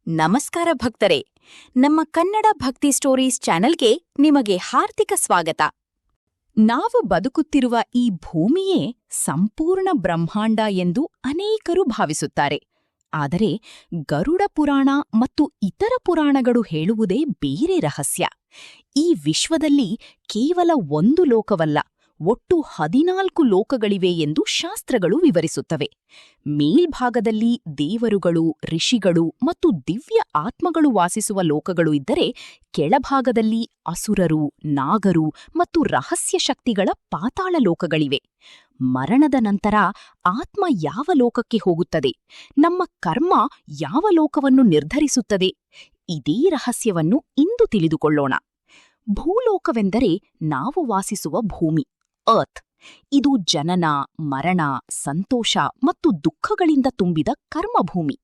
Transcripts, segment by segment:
ನಮಸ್ಕಾರ ಭಕ್ತರೇ, ನಮ್ಮ ಕನ್ನಡ ಭಕ್ತಿ ಸ್ಟೋರೀಸ್ ಚಾನೆಲ್ಗೆ ನಿಮಗೆ ಹಾರ್ದಿಕ ಸ್ವಾಗತ. ನಾವು ಬದುಕುತ್ತಿರುವ ಈ ಭೂಮಿಯೇ ಸಂಪೂರ್ಣ ಬ್ರಹ್ಮಾಂಡ ಎಂದು ಅನೇಕರು ಭಾವಿಸುತ್ತಾರೆ. ಆದರೆ ಗರುಡ ಪುರಾಣ ಮತ್ತು ಇತರ ಪುರಾಣಗಳು ಹೇಳುವುದೇ ಬೇರೆ ರಹಸ್ಯ. ಈ ವಿಶ್ವದಲ್ಲಿ ಕೇವಲ ಒಂದು ಲೋಕವಲ್ಲ, ಒಟ್ಟು 14 ಲೋಕಗಳಿವೆ ಎಂದು ಶಾಸ್ತ್ರಗಳು ವಿವರಿಸುತ್ತವೆ. ಮೇಲ್ಭಾಗದಲ್ಲಿ ದೇವರುಗಳು, ಋಷಿಗಳು ಮತ್ತು ದಿವ್ಯ ಆತ್ಮಗಳು ವಾಸಿಸುವ ಲೋಕಗಳು ಇದ್ದರೆ, ಕೆಳಭಾಗದಲ್ಲಿ ಅಸುರರು, ನಾಗರು ಮತ್ತು ರಹಸ್ಯ ಶಕ್ತಿಗಳ ಪಾತಾಳ ಲೋಕಗಳಿವೆ. ಮರಣದ ನಂತರ ಆತ್ಮ ಯಾವ ಲೋಕಕ್ಕೆ ಹೋಗುತ್ತದೆ, ನಮ್ಮ ಕರ್ಮ ಯಾವ ಲೋಕವನ್ನು ನಿರ್ಧರಿಸುತ್ತದೆ, ಇದೇ ರಹಸ್ಯವನ್ನು ಇಂದು ತಿಳಿದುಕೊಳ್ಳೋಣ. ಭೂಲೋಕವೆಂದರೆ ನಾವು ವಾಸಿಸುವ ಭೂಮಿ, ಅರ್ತ್. ಇದು ಜನನ, ಮರಣ, ಸಂತೋಷ ಮತ್ತು ದುಃಖಗಳಿಂದ ತುಂಬಿದ ಕರ್ಮಭೂಮಿ.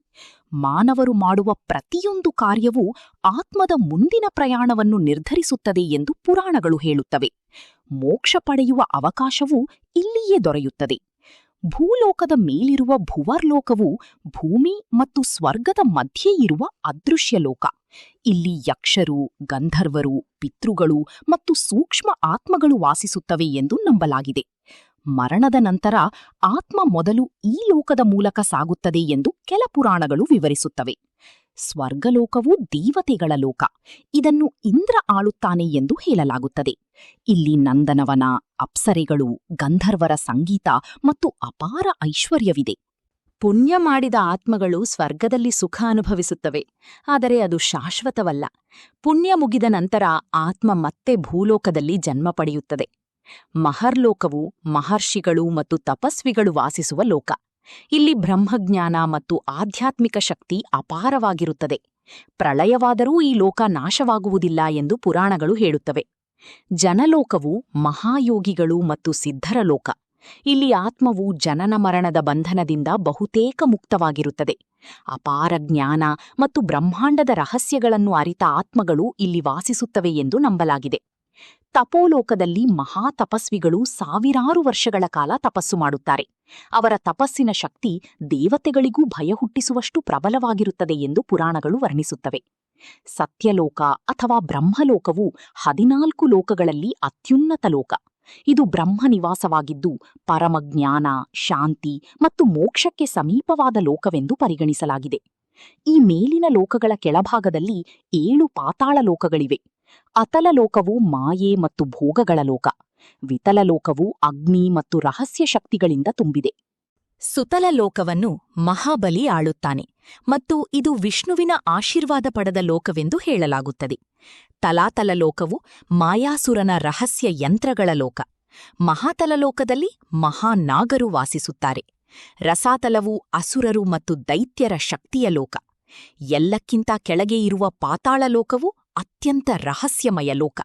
ಮಾನವರು ಮಾಡುವ ಪ್ರತಿಯೊಂದು ಕಾರ್ಯವೂ ಆತ್ಮದ ಮುಂದಿನ ಪ್ರಯಾಣವನ್ನು ನಿರ್ಧರಿಸುತ್ತದೆ ಎಂದು ಪುರಾಣಗಳು ಹೇಳುತ್ತವೆ. ಮೋಕ್ಷ ಪಡೆಯುವ ಅವಕಾಶವೂ ಇಲ್ಲಿಯೇ ದೊರೆಯುತ್ತದೆ. ಭೂಲೋಕದ ಮೇಲಿರುವ ಭುವರ್ಲೋಕವು ಭೂಮಿ ಮತ್ತು ಸ್ವರ್ಗದ ಮಧ್ಯೆ ಇರುವ ಅದೃಶ್ಯ ಲೋಕ. ಇಲ್ಲಿ ಯಕ್ಷರು, ಗಂಧರ್ವರು, ಪಿತೃಗಳು ಮತ್ತು ಸೂಕ್ಷ್ಮ ಆತ್ಮಗಳು ವಾಸಿಸುತ್ತವೆ ಎಂದು ನಂಬಲಾಗಿದೆ. ಮರಣದ ನಂತರ ಆತ್ಮ ಮೊದಲು ಈ ಲೋಕದ ಮೂಲಕ ಸಾಗುತ್ತದೆ ಎಂದು ಕೆಲ ಪುರಾಣಗಳು ವಿವರಿಸುತ್ತವೆ. ಸ್ವರ್ಗಲೋಕವು ದೇವತೆಗಳ ಲೋಕ. ಇದನ್ನು ಇಂದ್ರ ಆಳುತ್ತಾನೆ ಎಂದು ಹೇಳಲಾಗುತ್ತದೆ. ಇಲ್ಲಿ ನಂದನವನ, ಅಪ್ಸರೆಗಳು, ಗಂಧರ್ವರ ಸಂಗೀತ ಮತ್ತು ಅಪಾರ ಐಶ್ವರ್ಯವಿದೆ. ಪುಣ್ಯ ಮಾಡಿದ ಆತ್ಮಗಳು ಸ್ವರ್ಗದಲ್ಲಿ ಸುಖ ಅನುಭವಿಸುತ್ತವೆ, ಆದರೆ ಅದು ಶಾಶ್ವತವಲ್ಲ. ಪುಣ್ಯ ಮುಗಿದ ನಂತರ ಆತ್ಮ ಮತ್ತೆ ಭೂಲೋಕದಲ್ಲಿ ಜನ್ಮ ಪಡೆಯುತ್ತದೆ. ಮಹರ್ಲೋಕವು ಮಹರ್ಷಿಗಳು ಮತ್ತು ತಪಸ್ವಿಗಳು ವಾಸಿಸುವ ಲೋಕ. ಇಲ್ಲಿ ಬ್ರಹ್ಮಜ್ಞಾನ ಮತ್ತು ಆಧ್ಯಾತ್ಮಿಕ ಶಕ್ತಿ ಅಪಾರವಾಗಿರುತ್ತದೆ. ಪ್ರಳಯವಾದರೂ ಈ ಲೋಕ ನಾಶವಾಗುವುದಿಲ್ಲ ಎಂದು ಪುರಾಣಗಳು ಹೇಳುತ್ತವೆ. ಜನಲೋಕವು ಮಹಾಯೋಗಿಗಳು ಮತ್ತು ಸಿದ್ಧರ ಲೋಕ. ಇಲ್ಲಿ ಆತ್ಮವು ಜನನ ಮರಣದ ಬಂಧನದಿಂದ ಬಹುತೇಕ ಮುಕ್ತವಾಗಿರುತ್ತದೆ. ಅಪಾರ ಜ್ಞಾನ ಮತ್ತು ಬ್ರಹ್ಮಾಂಡದ ರಹಸ್ಯಗಳನ್ನು ಅರಿತ ಆತ್ಮಗಳು ಇಲ್ಲಿ ವಾಸಿಸುತ್ತವೆ ಎಂದು ನಂಬಲಾಗಿದೆ. ತಪೋಲೋಕದಲ್ಲಿ ಮಹಾತಪಸ್ವಿಗಳು ಸಾವಿರಾರು ವರ್ಷಗಳ ಕಾಲ ತಪಸ್ಸು ಮಾಡುತ್ತಾರೆ. ಅವರ ತಪಸ್ಸಿನ ಶಕ್ತಿ ದೇವತೆಗಳಿಗೂ ಭಯ ಹುಟ್ಟಿಸುವಷ್ಟು ಪ್ರಬಲವಾಗಿರುತ್ತದೆ ಎಂದು ಪುರಾಣಗಳು ವರ್ಣಿಸುತ್ತವೆ. ಸತ್ಯಲೋಕ ಅಥವಾ ಬ್ರಹ್ಮಲೋಕವು 14 ಲೋಕಗಳಲ್ಲಿ ಅತ್ಯುನ್ನತ ಲೋಕ. ಇದು ಬ್ರಹ್ಮ ನಿವಾಸವಾಗಿದ್ದು ಪರಮಜ್ಞಾನ, ಶಾಂತಿ ಮತ್ತು ಮೋಕ್ಷಕ್ಕೆ ಸಮೀಪವಾದ ಲೋಕವೆಂದು ಪರಿಗಣಿಸಲಾಗಿದೆ. ಈ ಮೇಲಿನ ಲೋಕಗಳ ಕೆಳಭಾಗದಲ್ಲಿ 7 ಪಾತಾಳ ಲೋಕಗಳಿವೆ. ಅತಲ ಲೋಕವು ಮಾಯೆ ಮತ್ತು ಭೋಗಗಳ ಲೋಕ. ವಿತಲ ಲೋಕವು ಅಗ್ನಿ ಮತ್ತು ರಹಸ್ಯ ಶಕ್ತಿಗಳಿಂದ ತುಂಬಿದೆ. ಸುತಲ ಲೋಕವನ್ನು ಮಹಾಬಲಿ ಆಳುತ್ತಾನೆ ಮತ್ತು ಇದು ವಿಷ್ಣುವಿನ ಆಶೀರ್ವಾದ ಪಡೆದ ಲೋಕವೆಂದು ಹೇಳಲಾಗುತ್ತದೆ. ತಲಾತಲ ಲೋಕವು ಮಾಯಾಸುರನ ರಹಸ್ಯ ಯಂತ್ರಗಳ ಲೋಕ. ಮಹಾತಲ ಲೋಕದಲ್ಲಿ ಮಹಾನಾಗರು ವಾಸಿಸುತ್ತಾರೆ. ರಸಾತಲವು ಅಸುರರು ಮತ್ತು ದೈತ್ಯರ ಶಕ್ತಿಯ ಲೋಕ. ಎಲ್ಲಕ್ಕಿಂತ ಕೆಳಗೆ ಇರುವ ಪಾತಾಳ ಲೋಕವು ಅತ್ಯಂತ ರಹಸ್ಯಮಯ ಲೋಕ.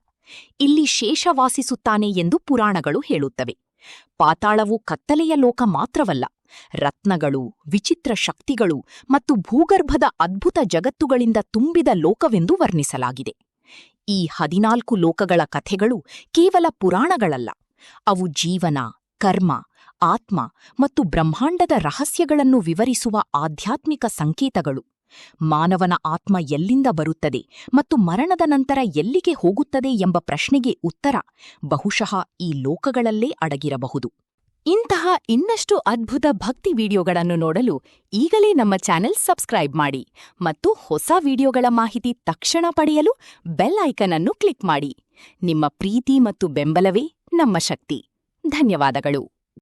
ಇಲ್ಲಿ ಶೇಷ ವಾಸಿಸುತ್ತಾನೆ ಎಂದು ಪುರಾಣಗಳು ಹೇಳುತ್ತವೆ. ಪಾತಾಳವು ಕತ್ತಲೆಯ ಲೋಕ ಮಾತ್ರವಲ್ಲ, ರತ್ನಗಳು, ವಿಚಿತ್ರ ಶಕ್ತಿಗಳು ಮತ್ತು ಭೂಗರ್ಭದ ಅದ್ಭುತ ಜಗತ್ತುಗಳಿಂದ ತುಂಬಿದ ಲೋಕವೆಂದು ವರ್ಣಿಸಲಾಗಿದೆ. ಈ 14 ಲೋಕಗಳ ಕಥೆಗಳು ಕೇವಲ ಪುರಾಣಗಳಲ್ಲ, ಅವು ಜೀವನ, ಕರ್ಮ, ಆತ್ಮ ಮತ್ತು ಬ್ರಹ್ಮಾಂಡದ ರಹಸ್ಯಗಳನ್ನು ವಿವರಿಸುವ ಆಧ್ಯಾತ್ಮಿಕ ಸಂಕೇತಗಳು. ಮಾನವನ ಆತ್ಮ ಎಲ್ಲಿಂದ ಬರುತ್ತದೆ ಮತ್ತು ಮರಣದ ನಂತರ ಎಲ್ಲಿಗೆ ಹೋಗುತ್ತದೆ ಎಂಬ ಪ್ರಶ್ನೆಗೆ ಉತ್ತರ ಬಹುಶಃ ಈ ಲೋಕಗಳಲ್ಲೇ ಅಡಗಿರಬಹುದು. ಇಂತಹ ಇನ್ನಷ್ಟು ಅದ್ಭುತ ಭಕ್ತಿ ವಿಡಿಯೋಗಳನ್ನು ನೋಡಲು ಈಗಲೇ ನಮ್ಮ ಚಾನೆಲ್ ಸಬ್ಸ್ಕ್ರೈಬ್ ಮಾಡಿ ಮತ್ತು ಹೊಸ ವಿಡಿಯೋಗಳ ಮಾಹಿತಿ ತಕ್ಷಣ ಪಡೆಯಲು ಬೆಲ್ ಐಕನ್ ಅನ್ನು ಕ್ಲಿಕ್ ಮಾಡಿ. ನಿಮ್ಮ ಪ್ರೀತಿ ಮತ್ತು ಬೆಂಬಲವೇ ನಮ್ಮ ಶಕ್ತಿ. ಧನ್ಯವಾದಗಳು.